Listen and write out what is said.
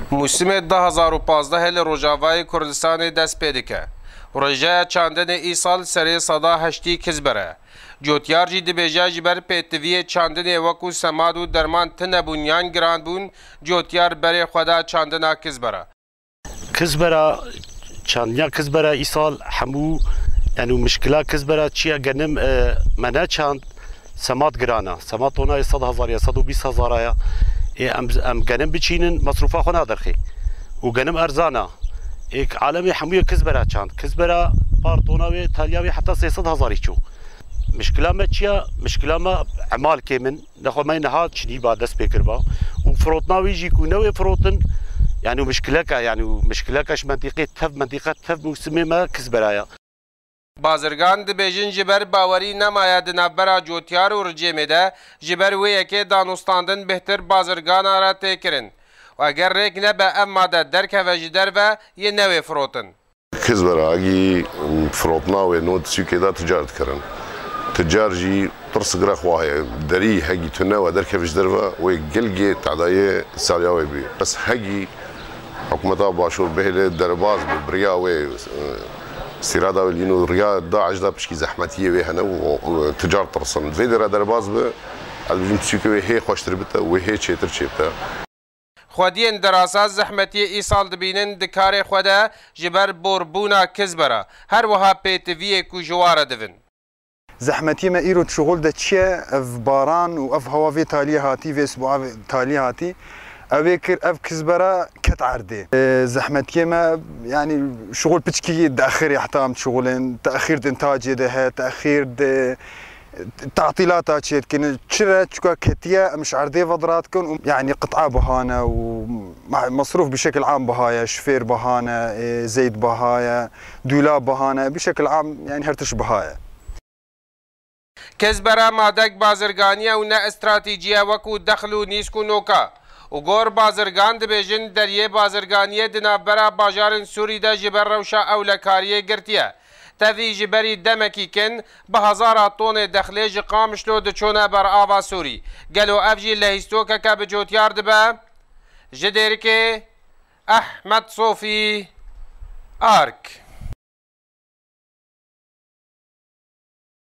موسم 2015 ل روجاوای کردستان دست پی دکه. رژه چاندن ای سال سری صدا هشتی کزبره. جوتیار جی دبیجه جبر پیتوی چاندن وکو سماد و درمان تن بنیان گران بون جوتیار بری خدا چاندن کزبره. کزبره چاندنیا کزبره ای سال همو یعنی مشکلات کزبره چیه گنم منه چاند سماد گرانه. سماد اونها 100,000 120,000 ام گنم بچینن مصروفا خو ندارخی و گنم ارزانه یک عالمی حموی کزبره چاند کزبره پارتوناوی تالیاوی حتی 300,000 چو مشکل ما چیه مشکل ما اعمال که من نخو ما نها چنی با دست بکر با و فروتناوی جی کو نوی فروتن یعنی مشکله کش منطقه تف موسم ما کزبره بازرگان دبیجن جبر باوری نماید نبرا جوتیار و رجیمه ده جبر وی یکی دانستاندن بهتر بازرگان را تکرن و اگر ریک نبه اما ده درک و جدر و یه نوی فروتن کزبره اگی فروتنا و نود سوکه ده تجارت کرن تجار جی ترس گره خواهی دری هگی تنه و درک و جدر و گلگی تعدای سالیاوی بی بس هگی حکومتا باشور بهله درباز بریا و استيرادا ولينو رياض داعش دا بشكي زحمتيه وهنا وتجار ترسن فيدرا درباز به البجم تشيكوي هي خوش تربته وهي تشيتر تشيبته خودين دراسات زحمتيه ايصال دبينن دكاري خودا جبر بوربونا كزبره هر وها بيتفي كو جوار دفن زحمتيه ما ايرو شغل دا تشي اف باران واف هوا في تالي هاتي في اسبوع تالي هاتي اويكر اف كزبره كتعردي زحمتيه ما يعني شغل بتشكي تاخير يحتام شغلين تاخير انتاج ده تاخير تعطيلات شيء كن شرا تشكا كتيا مش عردي فضراتكم يعني قطعه بهانه ومصروف بشكل عام بهايا شفير بهانه زيت بهايا دولاب بهانه بشكل عام يعني هرتش بهايا كزبره مادك بازرگانيه و نه استراتيجيه وكو دخلو نيسكو نوكا و گور بازرگان دبیجن دریه بازرگانیه دنابرا باجارن سوری دا جبر روشا اولکاریه گرتیه تفی جبری دمکی کن به هزار طون دخلی جقامشلو دچونه بر آوا سوری گلو افجی لهیستوکا که بجوتیار دبه جدیر که احمد صوفی آرک